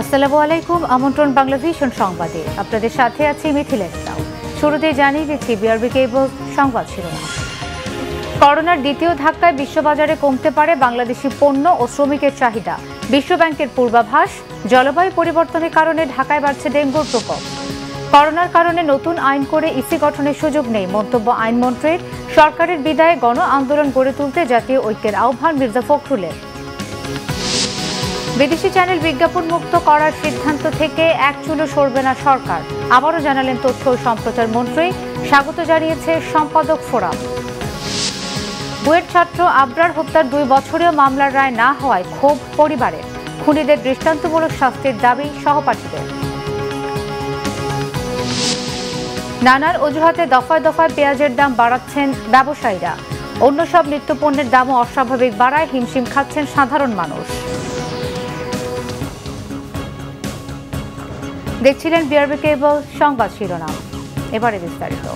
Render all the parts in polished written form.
আসসালামু আলাইকুম। আমন্ত্রণ বাংলাভিশন সংবাদে আপনাদের সাথে আছি মিথিলা ইসলাম। শুরুতেই জানিয়ে দিচ্ছি বিআরবি কেবল সংবাদ শিরোনাম। করোনার দ্বিতীয় ধাক্কায় বিশ্ববাজারে কমতে পারে বাংলাদেশি পণ্য ও শ্রমিকের চাহিদা। বিশ্বব্যাংকের পূর্বাভাস, জলবায়ু পরিবর্তনের কারণে ঢাকায় বাড়ছে ডেঙ্গুর প্রকোপ। করোনার কারণে নতুন আইন করে ইসি গঠনের সুযোগ নেই, মন্তব্য আইনমন্ত্রীর। সরকারের বিদায়ে গণ আন্দোলন গড়ে তুলতে জাতীয় ঐক্যের আহ্বান মির্জা ফখরুলের। বিদেশি চ্যানেল বিজ্ঞাপন মুক্ত করার সিদ্ধান্ত থেকে এক চুলও সরবে না সরকার, আবারও জানালেন তথ্য ও সম্প্রচার মন্ত্রী। স্বাগত জানিয়েছে সম্পাদক ফোরাম। বুয়েট ছাত্র আবরার হত্যার 2 বছরেও মামলার রায় না হওয়ায় ক্ষোভ পরিবারের। খুনিদের দৃষ্টান্তমূলক শাস্তির দাবি সহপাঠীদের। নানার অজুহাতে দফায় দফায় পেঁয়াজের দাম বাড়াচ্ছেন ব্যবসায়ীরা। অন্য সব নিত্যপণ্যের দামও অস্বাভাবিক বাড়ায় হিমশিম খাচ্ছেন সাধারণ মানুষ। দেখছিলেন বিআরবি কেবল সংবাদ শিরোনাম, এবারে বিস্তারিত।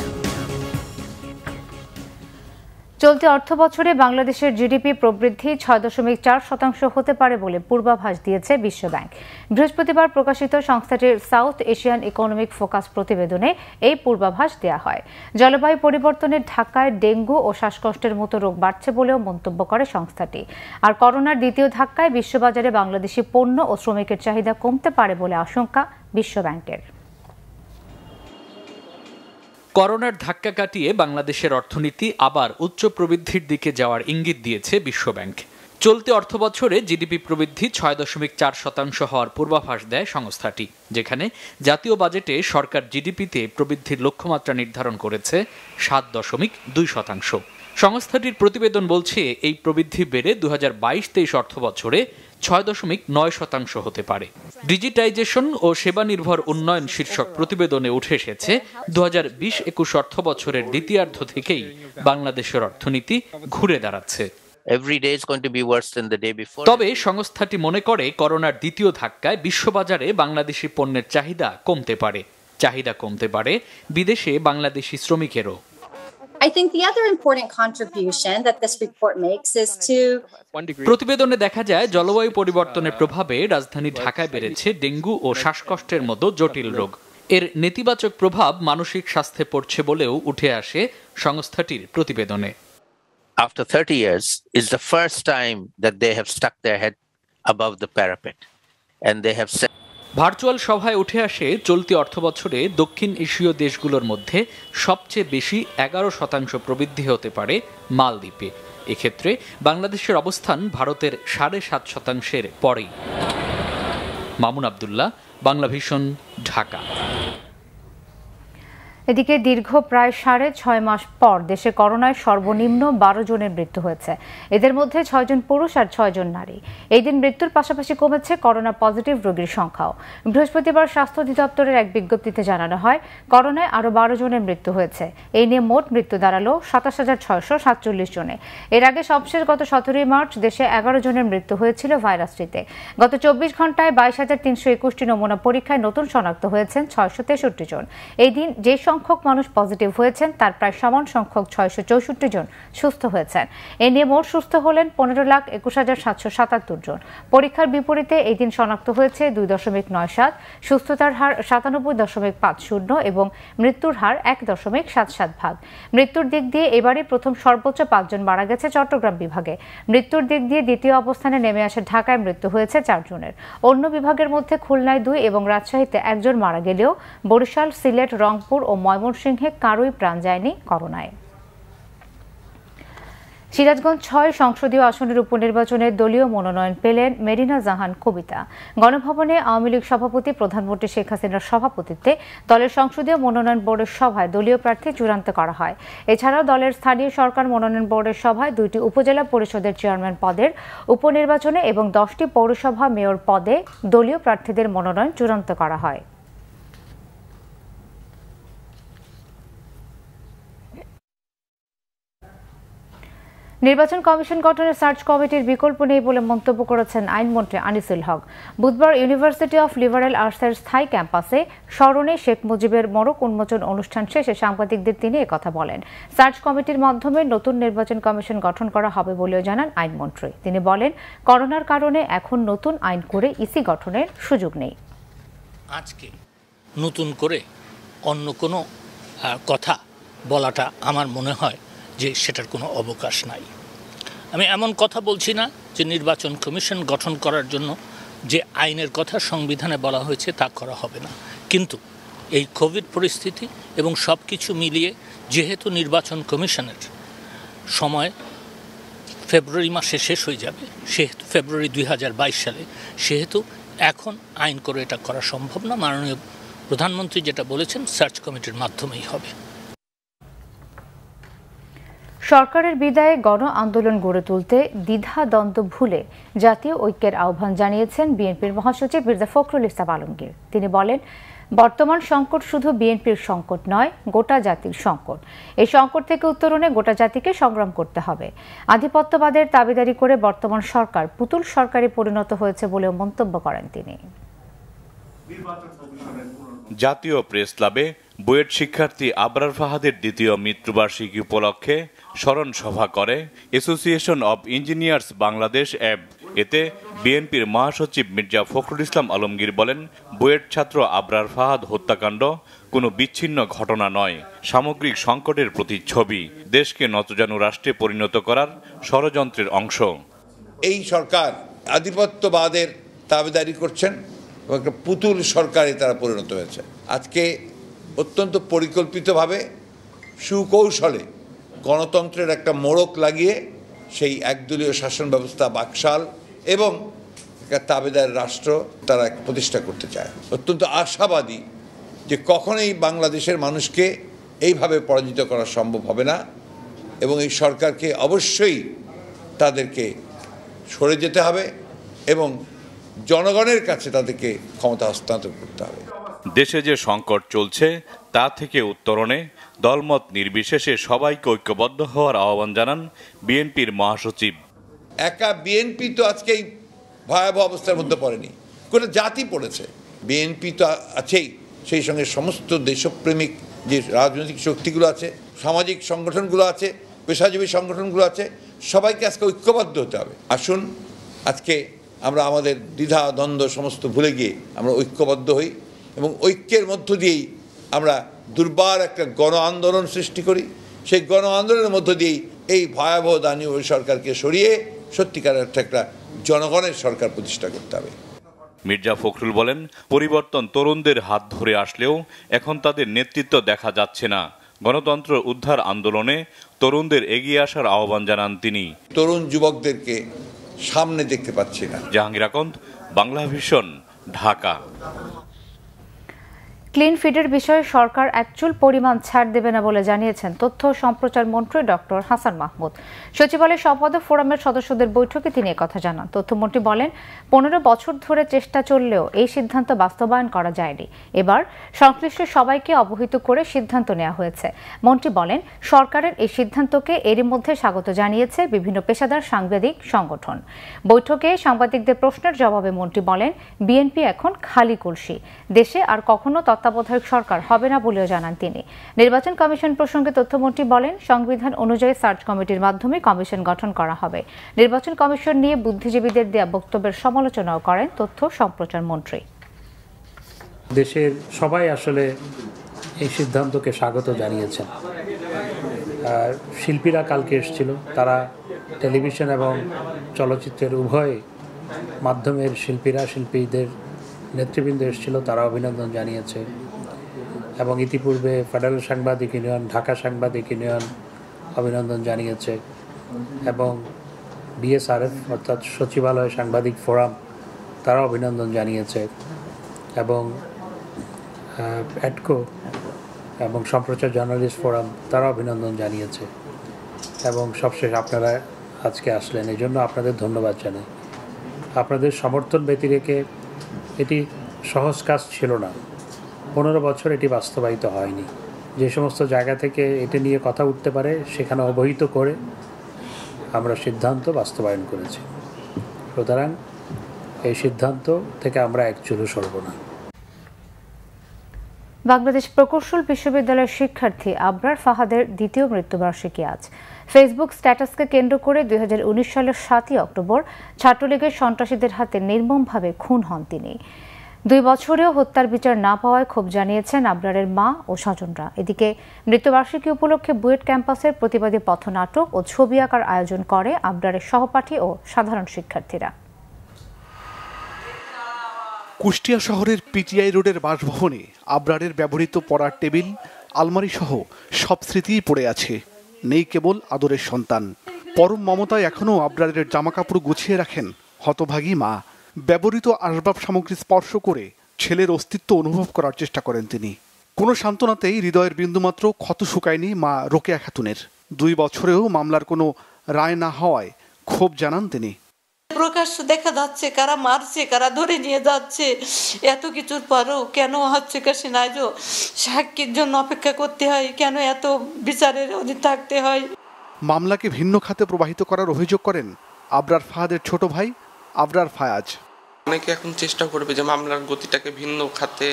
চলতি অর্থবছরে বাংলাদেশের জিডিপি প্রবৃদ্ধি 6.4% হতে পারে বলে পূর্বাভাস দিয়েছে বিশ্বব্যাংক। বৃহস্পতিবার প্রকাশিত সংস্থাটির সাউথ এশিয়ান ইকোনমিক ফোকাস প্রতিবেদনে এই পূর্বাভাস দেওয়া হয়। জলবায়ু পরিবর্তনের ধাক্কায় ডেঙ্গু ও শ্বাসকষ্টের মতো রোগ বাড়ছে বলেও মন্তব্য করে সংস্থাটি। আর করোনার দ্বিতীয় ধাক্কায় বিশ্ববাজারে বাংলাদেশি পণ্য ও শ্রমিকের চাহিদা কমতে পারে বলে আশঙ্কা বিশ্বব্যাংকের। করোনার ধাক্কা কাটিয়ে বাংলাদেশের অর্থনীতি আবার উচ্চ প্রবৃদ্ধির দিকে যাওয়ার ইঙ্গিত দিয়েছে বিশ্বব্যাংক। চলতি অর্থবছরে জিডিপি প্রবৃদ্ধি 6.4% হওয়ার পূর্বাভাস দেয় সংস্থাটি, যেখানে জাতীয় বাজেটে সরকার জিডিপিতে প্রবৃদ্ধির লক্ষ্যমাত্রা নির্ধারণ করেছে 7.2%। সংস্থাটির প্রতিবেদন বলছে এই প্রবৃদ্ধি বেড়ে 2022-23 অর্থবছরে 6.9% হতে পারে। ডিজিটাইজেশন ও সেবা নির্ভর উন্নয়ন শীর্ষক প্রতিবেদনে উঠে এসেছে 2020-21 অর্থবছরের দ্বিতীয়ার্ধ থেকেই বাংলাদেশের অর্থনীতি ঘুরে দাঁড়াচ্ছে। তবে সংস্থাটি মনে করে করোনার দ্বিতীয় ধাক্কায় বিশ্ববাজারে বাংলাদেশি পণ্যের চাহিদা কমতে পারে বিদেশে Bangladeshi শ্রমিকেরও। I think the other important contribution that this report makes is to প্রতিবেদনে দেখা যায় জলবায়ু পরিবর্তনের প্রভাবে রাজধানী ঢাকায় বেড়েছে ডেঙ্গু ও শ্বাসকষ্টের মতো জটিল রোগ। এর নেতিবাচক প্রভাব মানসিক স্বাস্থ্যে পড়ছে বলেও উঠে আসে সংস্থাটির প্রতিবেদনে। After 30 years is the first time that they have stuck their head above the parapet and they have said virtual সভায় উঠে আসে চলতি অর্থবছরে দক্ষিণ এশীয় দেশগুলোর মধ্যে সবচেয়ে বেশি 11% প্রবৃদ্ধি হতে পারে মালদ্বীপে। এক্ষেত্রে বাংলাদেশের অবস্থান ভারতের 7.5%-এর পরেই। মামুন আব্দুল্লাহ, বাংলাভিশন, ঢাকা। এদিকে দীর্ঘ প্রায় 6.5 মাস পর দেশে করোনায় সর্বনিম্ন 12 জনের মৃত্যু হয়েছে। এদের মধ্যে 6 জন পুরুষ আর 6 জন নারী। এই দিন মৃত্যুর পাশাপাশি কমেছে করোনা পজিটিভ রোগীর সংখ্যাও। বৃহস্পতিবার স্বাস্থ্য অধিদপ্তরের এক বিজ্ঞপ্তিতে জানানো হয়, করোনায় আরও 12 জনের মৃত্যু হয়েছে। এই নিয়ে মোট মৃত্যু দাঁড়ালো 27,647 জনে। এর আগে সবশেষ গত 17 মার্চ দেশে 11 জনের মৃত্যু হয়েছিল ভাইরাসটিতে। গত 24 ঘন্টায় 22,321টি নমুনা পরীক্ষায় নতুন শনাক্ত হয়েছেন 663 জন। এই দিন যে সংখ্যক মানুষ পজিটিভ হয়েছেন তার প্রায় সমান সংখ্যক 664 জন সুস্থ হয়েছেন। এ নিয়ে মোট সুস্থ হলেন 15,21,777 জন। পরীক্ষার বিপরীতে এই দিন শনাক্ত হয়েছে 2.97, সুস্থতার হার 97.50 এবং মৃত্যুর হার 1.77 ভাগ। মৃত্যুর দিক দিয়ে এবারে প্রথম সর্বোচ্চ 5 জন মারা গেছে চট্টগ্রাম বিভাগে। মৃত্যুর দিক দিয়ে দ্বিতীয় অবস্থানে নেমে আসে ঢাকায় মৃত্যু হয়েছে 4 জনের। অন্য বিভাগের মধ্যে খুলনায় 2 এবং রাজশাহীতে 1 জন মারা গেলেও বরিশাল, সিলেট, রংপুর ও ময়মনসিংহে কারোই প্রাণ যায়নি করোনায়। সিরাজগঞ্জ 6 সংসদীয় আসনের উপনির্বাচনে দলীয় মনোনয়ন পেলেন মেরিনা জাহান কবিতা। গণভবনে আওয়ামী লীগ সভাপতি প্রধানমন্ত্রী শেখ হাসিনার সভাপতিত্বে দলের সংসদীয় মনোনয়ন বোর্ডের সভায় দলীয় প্রার্থী চূড়ান্ত করা হয়। এছাড়াও দলের স্থানীয় সরকার মনোনয়ন বোর্ডের সভায় 2টি উপজেলা পরিষদের চেয়ারম্যান পদের উপনির্বাচনে এবং 10টি পৌরসভা মেয়র পদে দলীয় প্রার্থীদের মনোনয়ন চূড়ান্ত করা হয়। নির্বাচন কমিশন গঠনের সার্চ কমিটির বিকল্প নেই বলে মন্তব্য করেছেন আইনমন্ত্রী আনিসুল হক। বুধবার ইউনিভার্সিটি অফ লিবারেল আর্টসের স্থায়ী ক্যাম্পাসে স্মরণে শেখ মুজিবের মোড়ক উন্মোচন অনুষ্ঠান শেষে সাংবাদিকদের তিনি একথা বলেন। সার্চ কমিটির মাধ্যমে নতুন নির্বাচন কমিশন গঠন করা হবে বলেও জানান আইনমন্ত্রী। তিনি বলেন, করোনার কারণে এখন নতুন আইন করে ইসি গঠনের সুযোগ নেই। আজকে নতুন করে অন্য কোনো কথা বলাটা আমার মনে হয় যে সেটার কোনো অবকাশ নাই। আমি এমন কথা বলছি না যে নির্বাচন কমিশন গঠন করার জন্য যে আইনের কথা সংবিধানে বলা হয়েছে তা করা হবে না, কিন্তু এই কোভিড পরিস্থিতি এবং সব কিছু মিলিয়ে যেহেতু নির্বাচন কমিশনের সময় ফেব্রুয়ারি মাসে শেষ হয়ে যাবে, সেহেতু ফেব্রুয়ারি 2022 সালে, সেহেতু এখন আইন করে এটা করা সম্ভব না। মাননীয় প্রধানমন্ত্রী যেটা বলেছেন সার্চ কমিটির মাধ্যমেই হবে। সরকারের বিদায়ে গণ আন্দোলন গড়ে তুলতে দ্বিধাদ্বন্দ্ব ভুলে জাতীয় ঐক্যের আহ্বান জানিয়েছেন বিএনপির মহাসচিব মির্জা ফখরুল ইসলাম আলমগীর। তিনি বলেন, বর্তমান সংকট শুধু বিএনপির সংকট নয়, গোটা জাতির সংকট। এই সংকট থেকে উত্তরণে গোটা জাতিকে সংগ্রাম করতে হবে। আধিপত্যবাদের দাবিদারি করে বর্তমান সরকার পুতুল সরকারে পরিণত হয়েছে বলেও মন্তব্য করেন তিনি। জাতীয় প্রেস ক্লাবে বুয়েট শিক্ষার্থী আবরার ফাহাদের দ্বিতীয় মৃত্যুবার্ষিকী উপলক্ষে স্মরণ সভা করে অ্যাসোসিয়েশন অব ইঞ্জিনিয়ার্স বাংলাদেশ অ্যাব। এতে বিএনপির মহাসচিব মির্জা ফখরুল ইসলাম আলমগীর বলেন, বুয়েট ছাত্র আবরার ফাহাদ হত্যাকাণ্ড কোনো বিচ্ছিন্ন ঘটনা নয়, সামগ্রিক সংকটের প্রতিচ্ছবি, দেশকে নতজানু রাষ্ট্রে পরিণত করার ষড়যন্ত্রের অংশ। এই সরকার আধিপত্যবাদের দাবিদারি করছেন, একটা পুতুল সরকারে তারা পরিণত হয়েছে। আজকে অত্যন্ত পরিকল্পিতভাবে সুকৌশলে গণতন্ত্রের একটা মোড়ক লাগিয়ে সেই একদলীয় শাসন ব্যবস্থা, বাকশাল এবং একটা তাবেদার রাষ্ট্র তারা প্রতিষ্ঠা করতে চায়। অত্যন্ত আশাবাদী যে কখনোই বাংলাদেশের মানুষকে এইভাবে পরাজিত করা সম্ভব হবে না এবং এই সরকারকে অবশ্যই তাদেরকে সরে যেতে হবে এবং জনগণের কাছে তাদেরকে ক্ষমতা হস্তান্তর করতে হবে। দেশে যে সংকট চলছে তা থেকে উত্তরণে দলমত নির্বিশেষে সবাইকে ঐক্যবদ্ধ হওয়ার আহ্বান জানান বিএনপির মহাসচিব। একা বিএনপি তো আজকে এই ভয়াবহ অবস্থার মধ্যে পড়েনি, গোটা জাতি পড়েছে। বিএনপি তো আছেই, সেই সঙ্গে সমস্ত দেশপ্রেমিক যে রাজনৈতিক শক্তিগুলো আছে, সামাজিক সংগঠনগুলো আছে, পেশাজীবী সংগঠনগুলো আছে, সবাইকে আজকে ঐক্যবদ্ধ হতে হবে। আসুন আজকে আমরা আমাদের দ্বিধা দ্বন্দ্ব সমস্ত ভুলে গিয়ে আমরা ঐক্যবদ্ধ হই এবং ঐক্যের মধ্য দিয়েই আমরা দুর্বার একটা গণ আন্দোলন সৃষ্টি করি। সেই গণ আন্দোলনের মধ্য দিয়েই এই ভয়াবহ দানীয় সরকারকে সরিয়ে সত্যিকারের একটা জনগণের সরকার প্রতিষ্ঠা করতে হবে। মির্জা ফখরুল বলেন, পরিবর্তন তরুণদের হাত ধরে আসলেও এখন তাদের নেতৃত্ব দেখা যাচ্ছে না। গণতন্ত্র উদ্ধার আন্দোলনে তরুণদের এগিয়ে আসার আহ্বান জানান তিনি। তরুণ যুবকদেরকে সামনে দেখতে পাচ্ছি না। জাহাঙ্গীর আকন্দ, বাংলা ভিশন, ঢাকা। ক্লিন ফিডের বিষয়ে সরকার একচুল পরিমাণ ছাড় দেবে না বলে জানিয়েছেন তথ্য ও সম্প্রচার মন্ত্রী ডক্টর হাসান মাহমুদ। সচিবালয় সম্পাদক ফোরামের সদস্যদের বৈঠকে তিনি একথা জানান। তথ্যমন্ত্রী বলেন, 15 বছর ধরে চেষ্টা চললেও এই সিদ্ধান্ত বাস্তবায়ন করা যায়নি। এবার সংশ্লিষ্ট সবাইকে অবহিত করে সিদ্ধান্ত নেওয়া হয়েছে। মন্ত্রী বলেন, সরকারের এই সিদ্ধান্তকে এরই মধ্যে স্বাগত জানিয়েছে বিভিন্ন পেশাদার সাংবাদিক সংগঠন। বৈঠকে সাংবাদিকদের প্রশ্নের জবাবে মন্ত্রী বলেন, বিএনপি এখন খালি কলসি, দেশে আর কখনো তত্ত্বাবধায়ক সরকার হবে না বলেও জানান তিনি। নির্বাচন কমিশন প্রসঙ্গে তথ্যমন্ত্রী বলেন, সংবিধান অনুযায়ী সার্চ কমিটির মাধ্যমে কমিশন গঠন করা হবে। নির্বাচন কমিশন নিয়ে বুদ্ধিজীবীদের দেয়া বক্তব্যের সমালোচনাও করেন তথ্য সম্প্রচার মন্ত্রী। দেশের সবাই আসলে এই সিদ্ধান্তকে স্বাগত জানিয়েছেন। আর শিল্পীরা কালকে এসেছিল, তারা টেলিভিশন এবং চলচ্চিত্রের উভয় মাধ্যমের শিল্পীদের নেতৃবৃন্দ এসেছিল, তারা অভিনন্দন জানিয়েছে। এবং ইতিপূর্বে ফেডারেল সাংবাদিক ইউনিয়ন, ঢাকা সাংবাদিক ইউনিয়ন অভিনন্দন জানিয়েছে এবং বিএসআরএফ অর্থাৎ সচিবালয় সাংবাদিক ফোরাম তারা অভিনন্দন জানিয়েছে এবং অ্যাডকো এবং সম্প্রচার জার্নালিস্ট ফোরাম তারা অভিনন্দন জানিয়েছে। এবং সবশেষ আপনারা আজকে আসলেন, এই জন্য আপনাদের ধন্যবাদ জানাই। আপনাদের সমর্থন ব্যতি রেখে এটি সহজ কাজ ছিল না। 15 বছর এটি বাস্তবায়িত হয়নি। যে সমস্ত জায়গা থেকে এটি নিয়ে কথা উঠতে পারে সেখানে অবহিত করে আমরা সিদ্ধান্ত বাস্তবায়ন করেছি। সুতরাং এই সিদ্ধান্ত থেকে আমরা এক চুলও সরব না। বাংলাদেশ প্রকৌশল বিশ্ববিদ্যালয়ের শিক্ষার্থী আবরার ফাহাদের দ্বিতীয় মৃত্যুবার্ষিকী আজ। ফেসবুক স্ট্যাটাসকে কেন্দ্র করে 2019 সালের 7ই অক্টোবর ছাত্রলীগের সন্ত্রাসীদের হাতে নির্মমভাবে খুন হন তিনি। 2 বছরেও হত্যার বিচার না পাওয়ায় ক্ষোভ জানিয়েছেন আবরারের মা ও স্বজনরা। এদিকে মৃত্যুবার্ষিকী উপলক্ষে বুয়েট ক্যাম্পাসের প্রতিবাদী পথনাটক ও ছবি আঁকার আয়োজন করে আবরারের সহপাঠী ও সাধারণ শিক্ষার্থীরা। কুষ্টিয়া শহরের পিটিআই রোডের বাসভবনে আবরারের ব্যবহৃত পড়ার টেবিল, আলমারি সহ সব স্মৃতিই পড়ে আছে। নেই কেবল আদরের সন্তান। পরম মমতায় এখনও আবরারের জামাকাপড় গুছিয়ে রাখেন হতভাগী মা। ব্যবহৃত আসবাব সামগ্রী স্পর্শ করে ছেলের অস্তিত্ব অনুভব করার চেষ্টা করেন তিনি। কোনো সান্ত্বনাতেই হৃদয়ের বিন্দুমাত্র ক্ষত শুকায়নি মা রোকেয়া খাতুনের। 2 বছরেও মামলার কোনো রায় না হওয়ায় ক্ষোভ জানান তিনি। প্রকাশ্য দেখা যাচ্ছে কারা মারছে, কারা ধরে নিয়ে যাচ্ছে, এত কিছুর পরেও কেন হচ্ছে কাছে নাই যে সাক্ষীর জন্য অপেক্ষা করতে হয়, কেন এত বিচারের অধীন থাকতে হয়। মামলাকে ভিন্ন খাতে প্রবাহিত করার অভিযোগ করেন আবরার ফাহাদের ছোট ভাই আবরার ফায়াজ। অনেকে এখন চেষ্টা করবে যে মামলার গতিটাকে ভিন্ন খাতে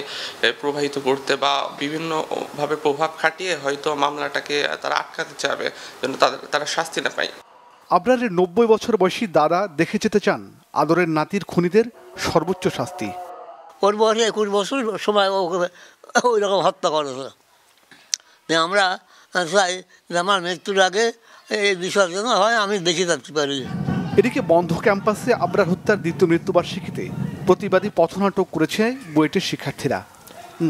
প্রবাহিত করতে বা বিভিন্নভাবে প্রভাব খাটিয়ে হয়তো মামলাটাকে তারা আটকাতে চাবে, যেন তারা শাস্তি না পায়। আবরারের 90 বছর বয়সী দাদা দেখে যেতে চান আদরের নাতির খুনিদের সর্বোচ্চ শাস্তি। ওর বয়সে 21 বছর সময় ওই রকম হত্যা করেছে। আমরা চাই আমার মৃত্যুর আগে এই বিষয় যেন হয়, আমি বেঁচে থাকতে পারি। এদিকে বন্ধ ক্যাম্পাসে আবরার হত্যার দ্বিতীয় মৃত্যুবার্ষিকীতে প্রতিবাদী পথনাটক করেছে বুয়েটের শিক্ষার্থীরা।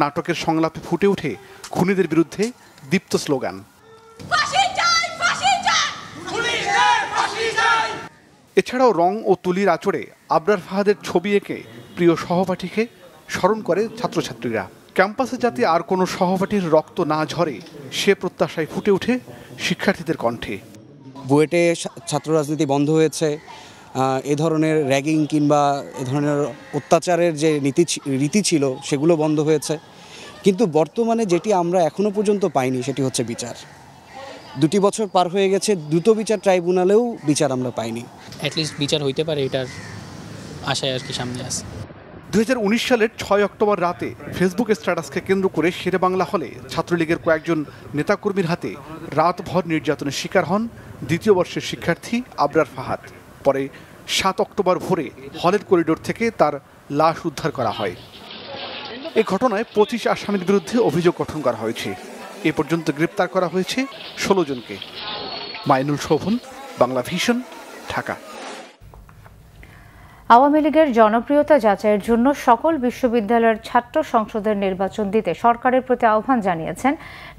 নাটকের সংলাপে ফুটে ওঠে খুনিদের বিরুদ্ধে দীপ্ত স্লোগান। এছাড়াও রং ও তুলির আঁচড়ে আবরার ফাহাদের ছবি এঁকে প্রিয় সহপাঠীকে স্মরণ করে ছাত্রছাত্রীরা। ক্যাম্পাসে যাতে আর কোনো সহপাঠীর রক্ত না ঝরে সে প্রত্যাশায় ফুটে ওঠে শিক্ষার্থীদের কণ্ঠে। বুয়েটে ছাত্র রাজনীতি বন্ধ হয়েছে, এ ধরনের র্যাগিং কিংবা এ ধরনের অত্যাচারের যে রীতি ছিল সেগুলো বন্ধ হয়েছে, কিন্তু বর্তমানে যেটি আমরা এখনো পর্যন্ত পাইনি সেটি হচ্ছে বিচার। 2 বছর পার হয়ে গেছে, দ্রুত বিচার ট্রাইব্যুনালেও বিচার আমরা পাইনি। অ্যাটলিস্ট বিচার হইতে পারে এটার আশায় আর কি সামনে আছে। 2019 সালের 6 অক্টোবর রাতে ফেসবুক স্ট্যাটাসকে কেন্দ্র করে শেরেবাংলা হলে ছাত্রলীগের কয়েকজন নেতাকর্মীর হাতে রাতভর নির্যাতনের শিকার হন 2য় বর্ষের শিক্ষার্থী আবরার ফাহাদ। পরে 7 অক্টোবর ভোরে হলের করিডোর থেকে তার লাশ উদ্ধার করা হয়। এই ঘটনায় 25 আসামির বিরুদ্ধে অভিযোগ গঠন করা হয়েছে। এ পর্যন্ত গ্রেপ্তার করা হয়েছে 16 জনকে। মাইনুল শোভন, বাংলা ভিশন, ঢাকা। আওয়ামী লীগের জনপ্রিয়তা যাচাইয়ের জন্য সকল বিশ্ববিদ্যালয়ের ছাত্র সংসদের নির্বাচন দিতে সরকারের প্রতি আহ্বান জানিয়েছেন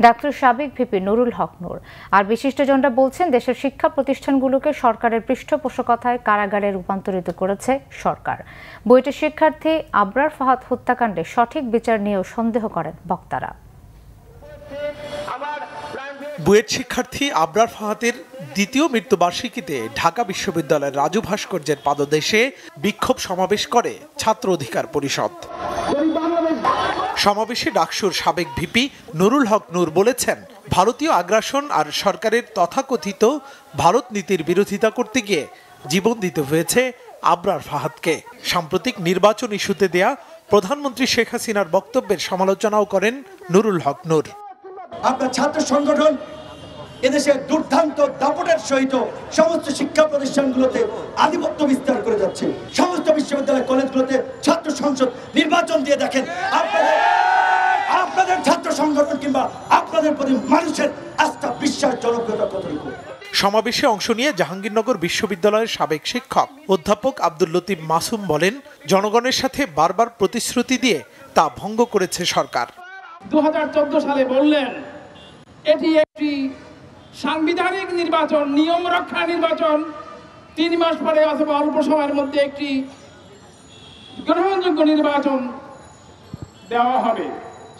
ডাক্তার সাবেক ভিপি নুরুল হক নূর। আর বিশিষ্টজনরা বলছেন, দেশের শিক্ষা প্রতিষ্ঠানগুলোকে সরকারের পৃষ্ঠপোষকতায় কারাগারে রূপান্তরিত করেছে সরকার। বুয়েটের শিক্ষার্থী আবরার ফাহাদ হত্যাকাণ্ডে সঠিক বিচার নিয়েও সন্দেহ করেন বক্তারা। বুয়েট শিক্ষার্থী আবরার ফাহাদের দ্বিতীয় মৃত্যুবার্ষিকীতে ঢাকা বিশ্ববিদ্যালয়ের রাজু ভাস্কর্যের পাদদেশে বিক্ষোভ সমাবেশ করে ছাত্র অধিকার পরিষদ। সমাবেশে ডাকসুর সাবেক ভিপি নুরুল হক নূর বলেছেন, ভারতীয় আগ্রাসন আর সরকারের তথাকথিত ভারত নীতির বিরোধিতা করতে গিয়ে জীবন দিতে হয়েছে আবরার ফাহাদকে। সাম্প্রতিক নির্বাচন ইস্যুতে দেয়া প্রধানমন্ত্রী শেখ হাসিনার বক্তব্যের সমালোচনাও করেন নুরুল হক নূর। আপনার ছাত্র সংগঠন এদেশে দুর্দান্ত দাপটের সহিত সমস্ত শিক্ষা প্রতিষ্ঠানগুলোতে আধিপত্য বিস্তার করে যাচ্ছে। সমস্ত বিশ্ববিদ্যালয় কলেজগুলোতে ছাত্র সংসদ নির্বাচন দিয়ে দেখেন আপনাদের ছাত্র সংগঠন কিংবা আপনাদের প্রতি মানুষের আস্থা, বিশ্বাস, জনপ্রিয়তা কতটুকু। সমাবেশে অংশ নিয়ে জাহাঙ্গীরনগর বিশ্ববিদ্যালয়ের সাবেক শিক্ষক অধ্যাপক আব্দুল লতিফ মাসুম বলেন, জনগণের সাথে বারবার প্রতিশ্রুতি দিয়ে তা ভঙ্গ করেছে সরকার। 2014 সালে বললেন এটি একটি সাংবিধানিক নির্বাচন, নিয়ম রক্ষা নির্বাচন, 3 মাস পরে অথবা অল্প সময়ের মধ্যে একটি গ্রহণযোগ্য নির্বাচন দেওয়া হবে।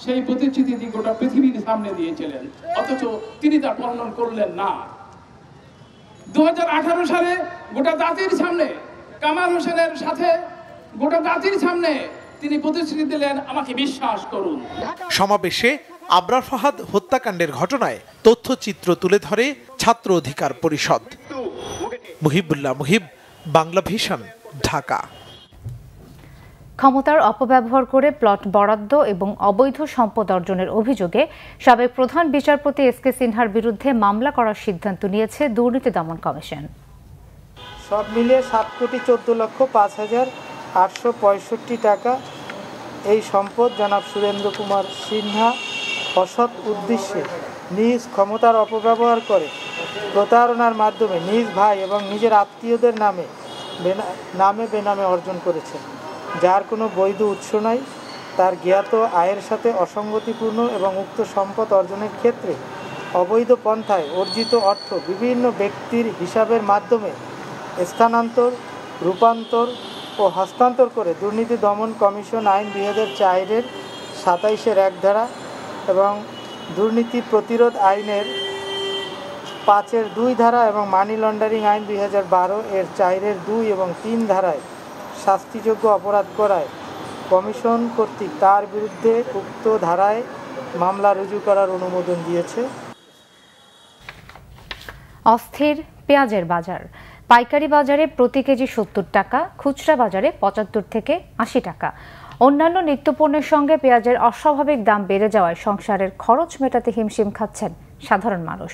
সেই প্রতিশ্রুতি গোটা পৃথিবীর সামনে দিয়েছিলেন, অথচ তিনি তা পালন করলেন না। 2018 সালে গোটা জাতির সামনে, কামাল হোসেনের সাথে গোটা জাতির সামনে তিনি প্রতিশ্রুতি দিলেন, আমাকে বিশ্বাস করুন। সমাবেশে আবরার ফাহাদ হত্যাকাণ্ডের ঘটনায় তথ্যচিত্র তুলে ধরে ছাত্র অধিকার পরিষদ। মুহিবুল্লাহ মুহিব, বাংলা ভিশন, ঢাকা। ক্ষমতার অপব্যবহার করে প্লট বরাদ্দ এবং অবৈধ সম্পদ অর্জনের অভিযোগে সাবেক প্রধান বিচারপতি এস.কে সিনহার বিরুদ্ধে মামলা করার সিদ্ধান্ত নিয়েছে দুর্নীতি দমন কমিশন। সব মিলিয়ে 7,14,05,865 টাকা এই সম্পদ জনাব সুরেন্দ্র কুমার সিনহা অসৎ উদ্দেশ্যে নিজ ক্ষমতার অপব্যবহার করে প্রতারণার মাধ্যমে নিজ ভাই এবং নিজের আত্মীয়দের নামে বেনামে অর্জন করেছেন, যার কোনো বৈধ উৎস নাই। তার জ্ঞাত আয়ের সাথে অসঙ্গতিপূর্ণ এবং উক্ত সম্পদ অর্জনের ক্ষেত্রে অবৈধ পন্থায় অর্জিত অর্থ বিভিন্ন ব্যক্তির হিসাবের মাধ্যমে স্থানান্তর, রূপান্তর ও হস্তান্তর করে দুর্নীতি দমন কমিশন আইন 2004-এর 27-এর 1 ধারা এবং দুর্নীতি প্রতিরোধ আইনের 5-এর 2 ধারা এবং মানি লন্ডারিং আইন 2012-এর 4-এর 2 এবং 3 ধারায় শাস্তিযোগ্য অপরাধ করায় কমিশন কর্তৃক তার বিরুদ্ধে উক্ত ধারায় মামলা রুজু করার অনুমোদন দিয়েছে। অস্থির পেঁয়াজের বাজার। পাইকারি বাজারে প্রতি কেজি 70 টাকা, খুচরা বাজারে 75 থেকে 80 টাকা। অন্যান্য নিত্যপণ্যের সঙ্গে পেঁয়াজের অস্বাভাবিক দাম বেড়ে যাওয়ায় সংসারের খরচ মেটাতে হিমশিম খাচ্ছেন সাধারণ মানুষ।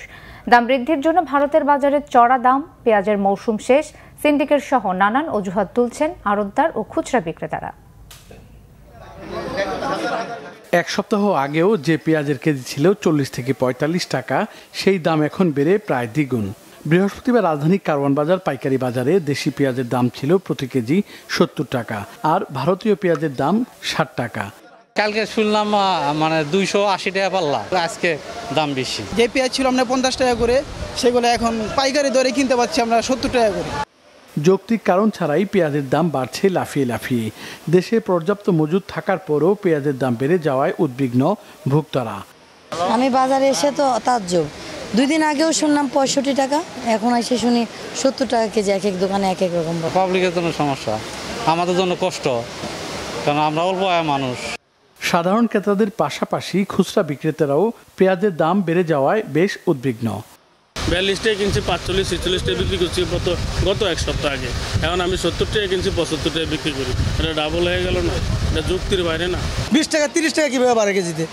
দাম বৃদ্ধির জন্য ভারতের বাজারে চড়া দাম, পেঁয়াজের মৌসুম শেষ, সিন্ডিকেট সহ নানান অজুহাত তুলছেন আড়তদার ও খুচরা বিক্রেতারা। এক সপ্তাহ আগেও যে পেঁয়াজের কেজি ছিল 40 থেকে 45 টাকা, সেই দাম এখন বেড়ে প্রায় দ্বিগুণ। বৃহস্পতিবার রাজধানী কারওয়ান বাজার পাইকারি বাজারে দেশি পেঁয়াজের দাম ছিল প্রতি কেজি 70 টাকা আর ভারতীয় পেঁয়াজের দাম 60 টাকা। কালকে শুনলাম 280 টাকা পাল্লা, আজকে দাম বেশি। যে পেঁয়াজ ছিল আমরা 50 টাকা করে, সেগুলো এখন পাইকারি দরে কিনতে পাচ্ছি আমরা 70 টাকা করে। যৌক্তিক কারণ ছাড়াই পেঁয়াজের দাম বাড়ছে লাফিয়ে লাফিয়ে। দেশে পর্যাপ্ত মজুদ থাকার পরও পেঁয়াজের দাম বেড়ে যাওয়ায় উদ্বিগ্ন ভোক্তারা। আমি বাজারে এসে তো তাজ্জব, 2 দিন আগেও শুনলাম 65 টাকা, এখন এসে শুনি 70 টাকা কেজি। এক এক দোকানে এক এক রকম। পাবলিকের জন্য সমস্যা, আমাদের জন্য কষ্ট, কারণ আমরা অল্প আয় মানুষ। সাধারণ ক্রেতাদের পাশাপাশি খুচরা বিক্রেতারাও পেঁয়াজের দাম বেড়ে যাওয়ায় বেশ উদ্বিগ্ন। 42 টাকা কিনছি, 45-46 টাকা বিক্রি করছি গত এক সপ্তাহ আগে। এখন আমি 70 টাকা কিনছি, 75 টাকা বিক্রি করি। এটা ডাবল হয়ে গেল না? এটা যুক্তির বাইরে না। 20 টাকা 30 টাকা কিভাবে বাড়ে কেজিতে?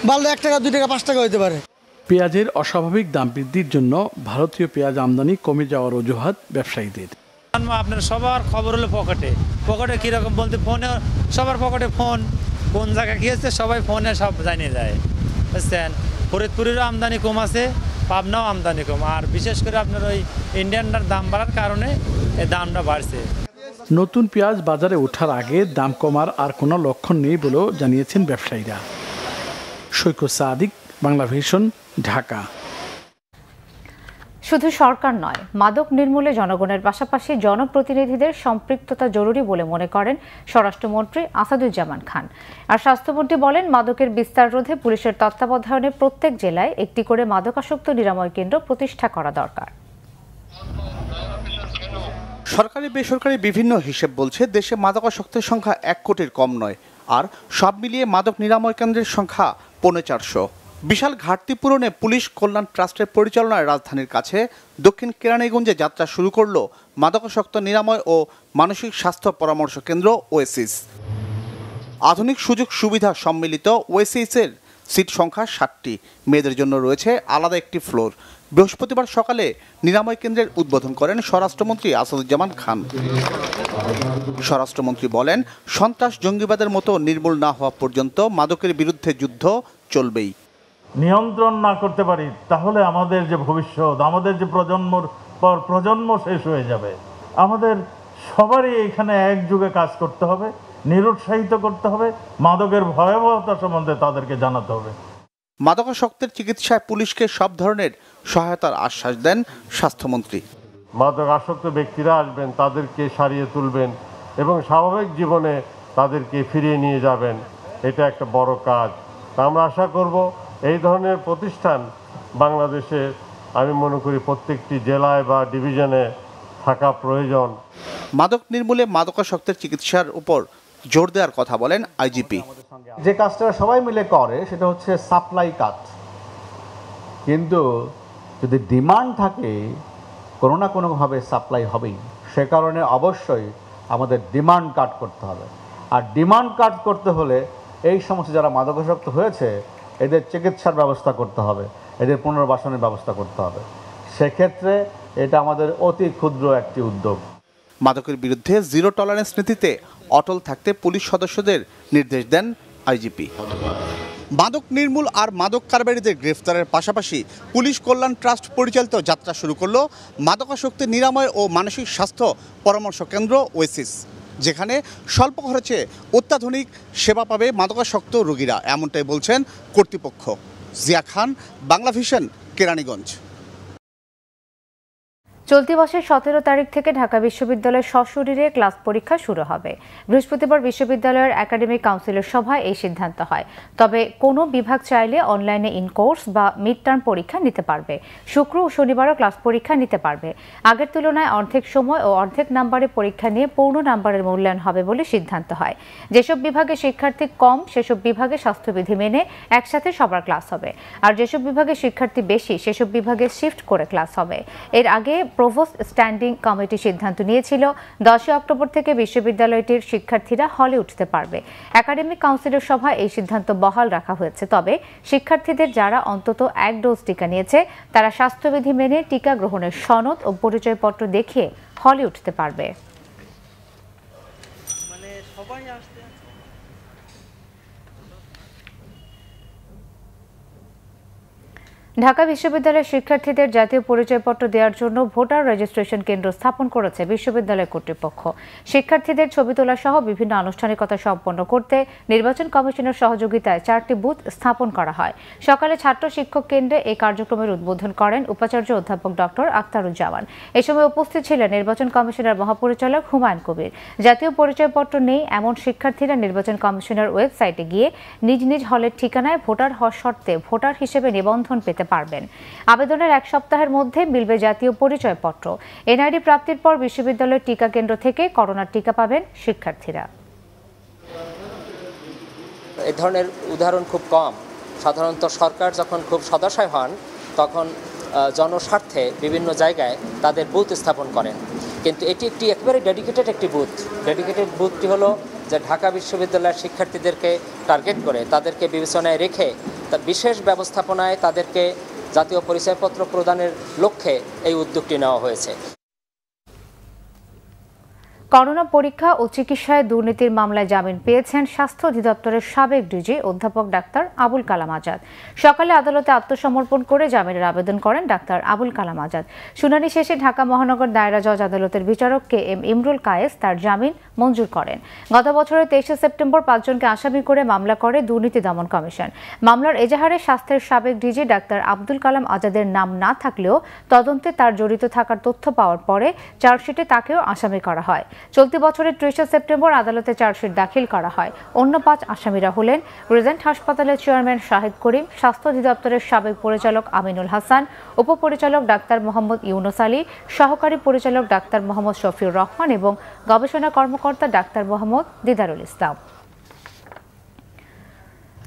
বাড়লে 1 টাকা 2 টাকা 5 টাকা হতে পারে। পেঁয়াজের অস্বাভাবিক দাম বৃদ্ধির জন্য ভারতীয় পেঁয়াজ আমদানি কমে যাওয়ার অজুহাত ব্যবসায়ীদের। আপনার সবার খবর হলো পকেটে কিরকম বলতে, ফোনে সবার পকেটে ফোন, কোন জায়গায় কি হচ্ছে সবাই ফোনে সব জানিয়ে যায়, বুঝছেন। ফরিদপুরেরও আমদানি কম আছে, পাবনাও আমদানি কম, আর বিশেষ করে আপনার ওই ইন্ডিয়ানটার দাম বাড়ার কারণে এই দামটা বাড়ছে। নতুন পেঁয়াজ বাজারে ওঠার আগে দাম কমার আর কোনো লক্ষণ নেই বলেও জানিয়েছেন ব্যবসায়ীরা। সৈকত সাদিক, বাংলা ভিশন, ঢাকা। শুধু সরকার নয়, মাদক নির্মূলে জনগণের পাশাপাশি জনপ্রতিনিধিদের সম্পৃক্ততা জরুরি বলে মনে করেন স্বরাষ্ট্রমন্ত্রী আসাদুজ্জামান খান। আর স্বাস্থ্যমন্ত্রী বলেন, মাদকের বিস্তার রোধে পুলিশের তত্ত্বাবধানে প্রত্যেক জেলায় একটি করে মাদকাসক্ত নিরাময় কেন্দ্র প্রতিষ্ঠা করা দরকার। সরকারি বেসরকারি বিভিন্ন হিসেব বলছে দেশে মাদকাসক্তের সংখ্যা 1 কোটির কম নয়, আর সব মিলিয়ে মাদক নিরাময় কেন্দ্রের সংখ্যা 450। বিশাল ঘাটতি পূরণে পুলিশ কল্যাণ ট্রাস্টের পরিচালনায় রাজধানীর কাছে দক্ষিণ কেরানীগঞ্জে যাত্রা শুরু করল মাদকাসক্ত নিরাময় ও মানসিক স্বাস্থ্য পরামর্শ কেন্দ্র ওএসিস। আধুনিক সুযোগ সুবিধা সম্মিলিত ওএসিসের সিট সংখ্যা 60টি। মেয়েদের জন্য রয়েছে আলাদা একটি ফ্লোর। বৃহস্পতিবার সকালে নিরাময় কেন্দ্রের উদ্বোধন করেন স্বরাষ্ট্রমন্ত্রী আসাদুজ্জামান খান। স্বরাষ্ট্রমন্ত্রী বলেন, সন্ত্রাস জঙ্গিবাদের মতো নির্মূল না হওয়া পর্যন্ত মাদকের বিরুদ্ধে যুদ্ধ চলবেই। নিয়ন্ত্রণ না করতে পারি তাহলে আমাদের যে ভবিষ্যৎ, আমাদের যে প্রজন্মর পর প্রজন্ম শেষ হয়ে যাবে। আমাদের সবারই এখানে একযোগে কাজ করতে হবে, নিরুৎসাহিত করতে হবে, মাদকের ভয়াবহতা সম্বন্ধে তাদেরকে জানাতে হবে। মাদকাসক্তের চিকিৎসায় পুলিশকে সব ধরনের সহায়তার আশ্বাস দেন স্বাস্থ্যমন্ত্রী। মাদক আসক্ত ব্যক্তিরা আসবেন, তাদেরকে সারিয়ে তুলবেন এবং স্বাভাবিক জীবনে তাদেরকে ফিরিয়ে নিয়ে যাবেন। এটা একটা বড় কাজ। আমরা আশা করব এই ধরনের প্রতিষ্ঠান বাংলাদেশে, আমি মনে করি প্রত্যেকটি জেলায় বা ডিভিশনে থাকা প্রয়োজন। মাদক নির্মূলে মাদকাসক্তের চিকিৎসার উপর জোর দেওয়ার কথা বলেন আইজিপি। যে কাজটা সবাই মিলে করে সেটা হচ্ছে সাপ্লাই কাজ, কিন্তু যদি ডিমান্ড থাকে কোনো না কোনোভাবে সাপ্লাই হবেই। সে কারণে অবশ্যই আমাদের ডিমান্ড কাট করতে হবে। আর ডিমান্ড কাট করতে হলে এই সমস্ত যারা মাদকাসক্ত হয়েছে এদের চিকিৎসার ব্যবস্থা করতে হবে, এদের পুনর্বাসনের ব্যবস্থা করতে হবে। সেক্ষেত্রে এটা আমাদের অতি ক্ষুদ্র একটি উদ্যোগ। মাদকের বিরুদ্ধে জিরো টলারেন্স নীতিতে অটল থাকতে পুলিশ সদস্যদের নির্দেশ দেন আইজিপি। মাদক নির্মূল আর মাদক কারবারিদের গ্রেফতারের পাশাপাশি পুলিশ কল্যাণ ট্রাস্ট পরিচালিত যাত্রা শুরু করল মাদকাসক্তি নিরাময় ও মানসিক স্বাস্থ্য পরামর্শ কেন্দ্র ওয়েসিস, যেখানে স্বল্প খরচে অত্যাধুনিক সেবা পাবে মাদকাসক্ত রোগীরা, এমনটাই বলছেন কর্তৃপক্ষ। জিয়া খান, বাংলা ভিশন, কেরানীগঞ্জ। চলতি মাসের 17 তারিখ থেকে ঢাকা বিশ্ববিদ্যালয়ের সশরীরে ক্লাস পরীক্ষা শুরু হবে। বৃহস্পতিবার বিশ্ববিদ্যালয়ের একাডেমিক কাউন্সিলের সভায় এই সিদ্ধান্ত হয়। তবে কোনো বিভাগ চাইলে অনলাইনে ইনকোর্স বা মিড টার্ম পরীক্ষা নিতে পারবে। শুক্র ও শনিবারও ক্লাস পরীক্ষা নিতে পারবে। আগের তুলনায় অর্ধেক সময় ও অর্ধেক নাম্বারে পরীক্ষা নিয়ে পূর্ণ নাম্বারের মূল্যায়ন হবে বলে সিদ্ধান্ত হয়। যেসব বিভাগে শিক্ষার্থী কম সেসব বিভাগে স্বাস্থ্যবিধি মেনে একসাথে সবার ক্লাস হবে, আর যেসব বিভাগে শিক্ষার্থী বেশি সেসব বিভাগে শিফট করে ক্লাস হবে। এর আগে প্রভোস্ট স্ট্যান্ডিং কমিটি সিদ্ধান্ত নিয়েছিল 10 অক্টোবর থেকে বিশ্ববিদ্যালয়টির শিক্ষার্থীরা হলে উঠতে পারবে। একাডেমিক কাউন্সিলের সভায় এই সিদ্ধান্ত বহাল রাখা হয়েছে। তবে শিক্ষার্থীদের যারা অন্তত 1 ডোজ টিকা নিয়েছে তারা স্বাস্থ্যবিধি মেনে টিকা গ্রহণের সনদ ও পরিচয়পত্র দেখিয়ে হলে উঠতে পারবে। ঢাকা বিশ্ববিদ্যালয়ের শিক্ষার্থীদের জাতীয় পরিচয়পত্র দেওয়ার জন্য ভোটার রেজিস্ট্রেশন কেন্দ্র স্থাপন করেছে বিশ্ববিদ্যালয় কর্তৃপক্ষ। শিক্ষার্থীদের ছবি তোলা সহ বিভিন্ন আনুষ্ঠানিকতা সম্পন্ন করতে নির্বাচন কমিশনের সহযোগিতায় 4টি বুথ স্থাপন করা হয়। সকালে ছাত্র শিক্ষক কেন্দ্রে এই কার্যক্রমের উদ্বোধন করেন উপাচার্য অধ্যাপক ডক্টর আখতারুজ্জামান। এ সময় উপস্থিত ছিলেন নির্বাচন কমিশনের মহাপরিচালক হুমায়ুন কবির। জাতীয় পরিচয়পত্র নেই এমন শিক্ষার্থীরা নির্বাচন কমিশনের ওয়েবসাইটে গিয়ে নিজ নিজ হলের ঠিকানায় ভোটার হওয়ার শর্তে ভোটার হিসেবে নিবন্ধন পেতে পারবেন। আবেদনের 1 সপ্তাহের মধ্যে মিলবে জাতীয় পরিচয়পত্র। এনআইডি প্রাপ্তির পর বিশ্ববিদ্যালয়ের টিকা কেন্দ্র থেকে করোনার টিকা পাবেন শিক্ষার্থীরা। এই ধরনের উদাহরণ খুব কম। সাধারণত সরকার যখন খুব সদস্য হন তখন জনস্বার্থে বিভিন্ন জায়গায় তাদের বুথ স্থাপন করেন, কিন্তু এটি একটি একেবারে ডেডিকেটেড একটি বুথ। ডেডিকেটেড বুথটি হলো যে ঢাকা বিশ্ববিদ্যালয়ের শিক্ষার্থীদেরকে টার্গেট করে তাদেরকে বিবেচনায় রেখে বিশেষ ব্যবস্থাপনায় তাদেরকে জাতীয় পরিচয়পত্র প্রদানের লক্ষ্যে এই উদ্যোগটি নেওয়া হয়েছে। করোনা পরীক্ষা ও চিকিৎসায় দুর্নীতির মামলায় জামিন পেয়েছেন স্বাস্থ্য অধিদপ্তরের সাবেক ডিজি অধ্যাপক ডাক্তার আবুল কালাম আজাদ। সকালে আদালতে আত্মসমর্পণ করে জামিনের আবেদন করেন ডাক্তার আবুল কালাম আজাদ। শুনানি শেষে ঢাকা মহানগর দায়রা জজ আদালতের বিচারক KM ইমরুল কায়েস তার জামিন মঞ্জুর করেন। গত বছরের 23 সেপ্টেম্বর 5 জনকে আসামি করে মামলা করে দুর্নীতি দমন কমিশন। মামলার এজাহারে স্বাস্থ্যের সাবেক ডিজি ডাক্তার আব্দুল কালাম আজাদের নাম না থাকলেও তদন্তে তার জড়িত থাকার তথ্য পাওয়ার পরে চার্জশিটে তাকেও আসামি করা হয়। চলতি বছরের 30 সেপ্টেম্বর আদালতে চার্জশিট দাখিল করা হয়। অন্য 5 আসামিরা হলেন রিজেন্ট হাসপাতালের চেয়ারম্যান শাহিদ করিম, স্বাস্থ্য অধিদপ্তরের সাবেক পরিচালক আমিনুল হাসান, উপপরিচালক ডাক্তার মোহাম্মদ ইউনুস আলী, সহকারী পরিচালক ডাক্তার মোহাম্মদ শফিউর রহমান এবং গবেষণা কর্মকর্তা ডাক্তার মোহাম্মদ দিদারুল ইসলাম।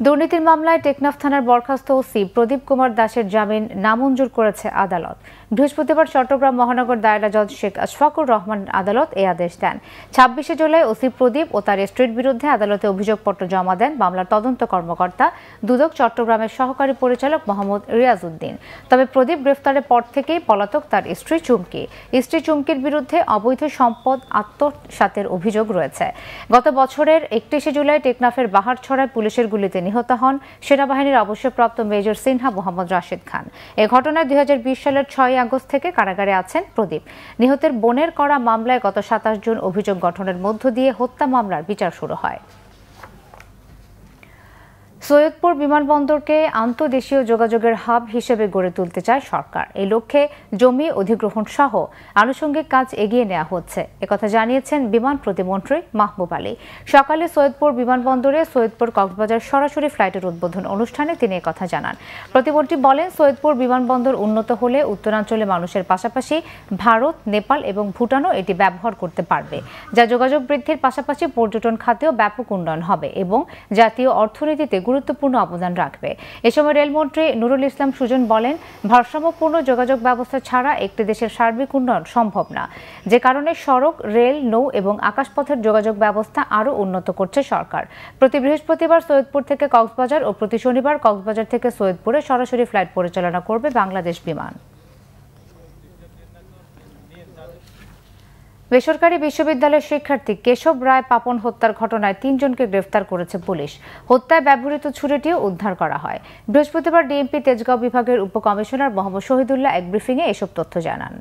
দুর্নীতির মামলায় টেকনাফ থানার বরখাস্ত ওসি প্রদীপ কুমার দাসের জামিন নামঞ্জুর করেছে আদালত। বৃহস্পতিবার চট্টগ্রাম মহানগর দায়রা জজ শেখ আশফাকুর রহমান আদালত এই আদেশ দেন। 26 জুলাই ওসি প্রদীপ ও তার স্ত্রীর বিরুদ্ধে আদালতে অভিযোগপত্র জমা দেন মামলার তদন্ত কর্মকর্তা দুদক চট্টগ্রামের সহকারী পরিচালক মোহাম্মদ রিয়াজ উদ্দিন। তবে প্রদীপ গ্রেফতারের পর থেকেই পলাতক তার স্ত্রী চুমকি। স্ত্রী চুমকির বিরুদ্ধে অবৈধ সম্পদ আত্মসাতের অভিযোগ রয়েছে। গত বছরের 31 জুলাই টেকনাফের বাহারছড়ায় পুলিশের গুলিতে নিহত হন সেনাবাহিনীর অবসরপ্রাপ্ত মেজর সিনহা মোহাম্মদ রাশেদ খান। এ ঘটনায় 2020 সালের 6 আগস্ট থেকে কারাগারে আছেন প্রদীপ। নিহতের বোনের করা মামলায় গত 27 জুন অভিযোগ গঠনের মধ্য দিয়ে হত্যা মামলার বিচার শুরু হয়। সৈয়দপুর বিমানবন্দরকে আন্তঃদেশীয় যোগাযোগের হাব হিসেবে গড়ে তুলতে চায় সরকার। এই লক্ষ্যে জমি অধিগ্রহণ সহ আনুষঙ্গিক কাজ এগিয়ে নেওয়া হচ্ছে, একথা জানিয়েছেন বিমান প্রতিমন্ত্রী মাহবুব আলী। সকালে সৈয়দপুর বিমানবন্দরে সৈয়দপুর কক্সবাজার সরাসরি ফ্লাইটের উদ্বোধন অনুষ্ঠানে তিনি একথা জানান। প্রতিমন্ত্রী বলেন, সৈয়দপুর বিমানবন্দর উন্নত হলে উত্তরাঞ্চলে মানুষের পাশাপাশি ভারত, নেপাল এবং ভুটানও এটি ব্যবহার করতে পারবে, যা যোগাযোগ বৃদ্ধির পাশাপাশি পর্যটন খাতেও ব্যাপক উন্নয়ন হবে এবং জাতীয় অর্থনীতিতে গুরুত্বপূর্ণ অবদান রাখবে। এ সময় রেলমন্ত্রী নুরুল ইসলাম সুজন বলেন, ভারসাম্যপূর্ণ যোগাযোগ ব্যবস্থা ছাড়া একটি দেশের সার্বিক উন্নয়ন সম্ভব না, যে কারণে সড়ক, রেল, নৌ এবং আকাশপথের যোগাযোগ ব্যবস্থা আরও উন্নত করছে সরকার। প্রতি বৃহস্পতিবার সৈয়দপুর থেকে কক্সবাজার ও প্রতি শনিবার কক্সবাজার থেকে সৈয়দপুরে সরাসরি ফ্লাইট পরিচালনা করবে বাংলাদেশ বিমান। বেসরকারি বিশ্ববিদ্যালয়ের শিক্ষার্থী কেশব রায় পাপন হত্যার ঘটনায় 3 জনকে গ্রেফতার করেছে পুলিশ। হত্যায় ব্যবহৃত ছুরিটিও উদ্ধার করা হয়। বৃহস্পতিবার ডিএমপি তেজগাঁও বিভাগের উপকমিশনার মোহাম্মদ শহীদুল্লাহ এক ব্রিফিংয়ে এসব তথ্য জানান।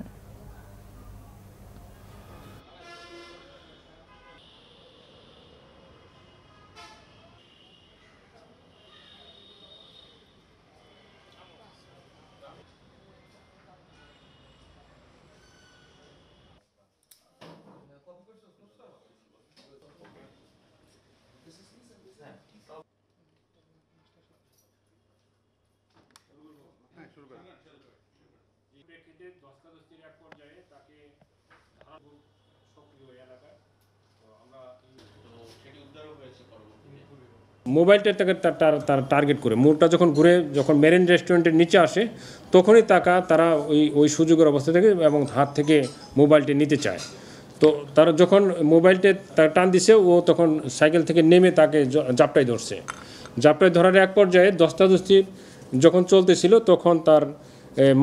মোবাইলটা তার টার্গেট করে মোড়টা যখন ঘুরে যখন মেরিন রেস্টুরেন্টের নিচে আসে তখনই তারা ওই সুযোগের অবস্থা থেকে এবং হাত থেকে মোবাইলটা নিতে চায়। তো তারা যখন মোবাইলটা টান দিছে ও তখন সাইকেল থেকে নেমে তাকে জাপটায় ধরছে। জাপটায় ধরার এক পর্যায়ে ধস্তাধস্তি যখন চলতেছিল তখন তার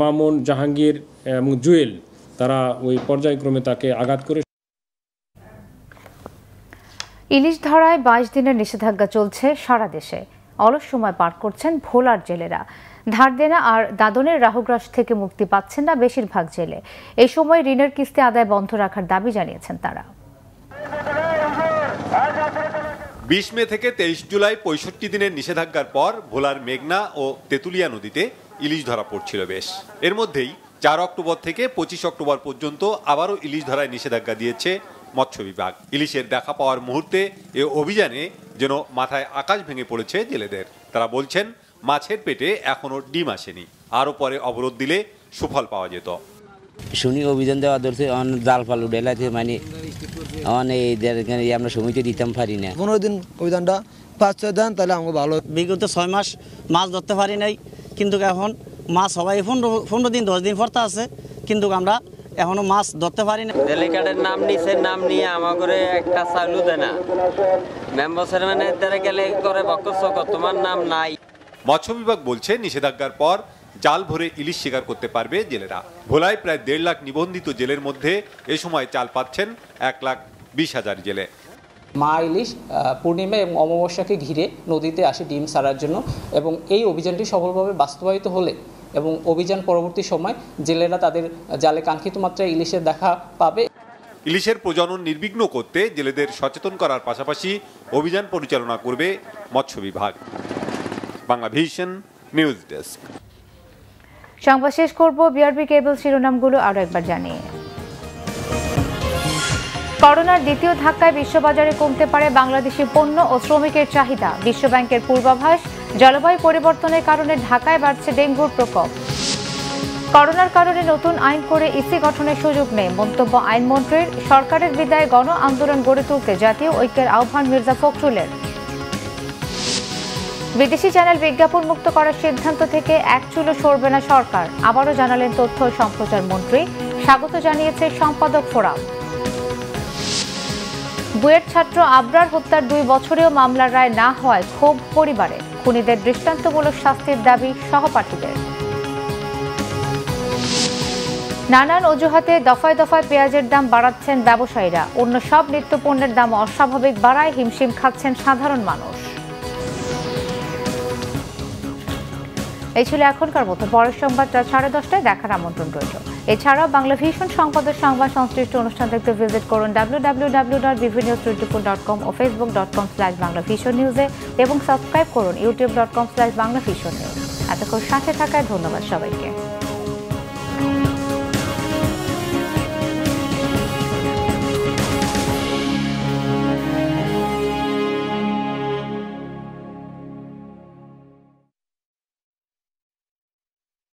মামুন, জাহাঙ্গীর এবং জুয়েল তারা ওই পর্যায়ক্রমে তাকে আঘাত করে। ইলিশ ধরায় 22 দিনের নিষেধাজ্ঞা চলছে সারা দেশে। অলস সময় পার করছেন ভোলার জেলেরা। ধার দেনা আর দাদনের রাহুগ্রাস থেকে মুক্তি পাচ্ছেন না বেশিরভাগ জেলে। এই সময় ঋণের কিস্তি আদায় বন্ধ রাখার দাবি জানিয়েছেন তারা। 20 মে থেকে 23 জুলাই 65 দিনের নিষেধাজ্ঞার পর ভোলার মেঘনা ও তেঁতুলিয়া নদীতে ইলিশ ধরা পড়ছিল বেশ। এর মধ্যেই 4 অক্টোবর থেকে 25 অক্টোবর পর্যন্ত আবারও ইলিশ ধরায় নিষেধাজ্ঞা দিয়েছে মৎস্য বিভাগ। ইলিশের দেখা পাওয়ার মুহূর্তে এ অভিযানে যেন মাথায় আকাশ ভেঙে পড়েছে জেলেদের। তারা বলছেন মাছের পেটে এখনো ডিম আসেনি, আরও পরে অবরোধ দিলে সুফল পাওয়া যেত। শুনি অভিযান দেওয়া ধরছে জাল ফাল উঠেলাতে মানে আমরা সময়তে দিতাম পারি না। 15 দিন অভিযানটা 5-6 দিন তাহলে আমাকে ভালো। বিগত 6 মাস মাছ ধরতে পারি নাই, কিন্তু এখন মাছ সবাই 15 দিন 10 দিন পড়তে আছে, কিন্তু আমরা এখনো মাছ ধরতে পারি না। ডেলিগেটের নাম নিছে, নাম নিয়ে আমাকে একটা চালু দেয় না। মেম্বার চেয়ারম্যানের দ্বারা গেলে করে বকস তোমার নাম নাই। মৎস্য বিভাগ বলছে নিষেধাজ্ঞার পর জাল ভরে ইলিশ শিকার করতে পারবে জেলেরা। ভোলায় প্রায় 1.5 লাখ নিবন্ধিত জেলের মধ্যে এ সময় চাল পাচ্ছেন 1,20,000 জেলে। মা ইলিশ পূর্ণিমা এবং অমাবস্যাকে ঘিরে নদীতে আসে ডিম ছাড়ার জন্য, এবং এই অভিযানটি সফলভাবে বাস্তবায়িত হলে এবং অভিযান পরবর্তী সময় জেলেরা তাদের জালে কাঙ্ক্ষিত মাত্রায় ইলিশের দেখা পাবে। ইলিশের প্রজনন নির্বিঘ্ন করতে জেলেদের সচেতন করার পাশাপাশি অভিযান পরিচালনা করবে মৎস্য বিভাগ। Bangla vision news desk. সংবাদ শেষ করব বিআরবি কেবল শিরোনামগুলো আরো একবার জানিয়ে। করোনার দ্বিতীয় ধাক্কায় বিশ্ববাজারে কমতে পারে বাংলাদেশি পণ্য ও শ্রমিকের চাহিদা। বিশ্বব্যাংকের পূর্বাভাস, জলবায়ু পরিবর্তনের কারণে ঢাকায় বাড়ছে ডেঙ্গুর প্রকোপ। করোনার কারণে নতুন আইন করে ইসি গঠনের সুযোগ নেই, মন্তব্য আইনমন্ত্রীর। সরকারের বিদায় গণ আন্দোলন গড়ে তুলতে জাতীয় ঐক্যের আহ্বান মির্জা ফখরুলের। বিদেশি চ্যানেল বিজ্ঞাপন মুক্ত করার সিদ্ধান্ত থেকে এক চুলও সরবে না সরকার, আবারও জানালেন তথ্য ও সম্প্রচার মন্ত্রী। স্বাগত জানিয়েছে সম্পাদক ফোরাম। বুয়েট ছাত্র আবরার হত্যার 2 বছরেও মামলার রায় না হওয়ায় ক্ষোভ পরিবারে। খুনিদের দৃষ্টান্তমূলক শাস্তির দাবি সহপাঠীদের। নানান অজুহাতে দফায় দফায় পেঁয়াজের দাম বাড়াচ্ছেন ব্যবসায়ীরা। অন্য সব নিত্যপণ্যের দাম অস্বাভাবিক বাড়ায় হিমশিম খাচ্ছেন সাধারণ মানুষ। এই ছিল এখনকার মতো। পরের সংবাদ রাত 10:30টায় দেখার আমন্ত্রণ রইল। এছাড়াও বাংলা ভিশন সংবাদের সংবাদ সংশ্লিষ্ট অনুষ্ঠান দেখতে ভিজিট করুন www.bvnews24.com ও facebook.com/banglavisionnews এবং সাবস্ক্রাইব করুন youtube.com/banglavisionnews। এতক্ষণ সাথে থাকায় ধন্যবাদ সবাইকে।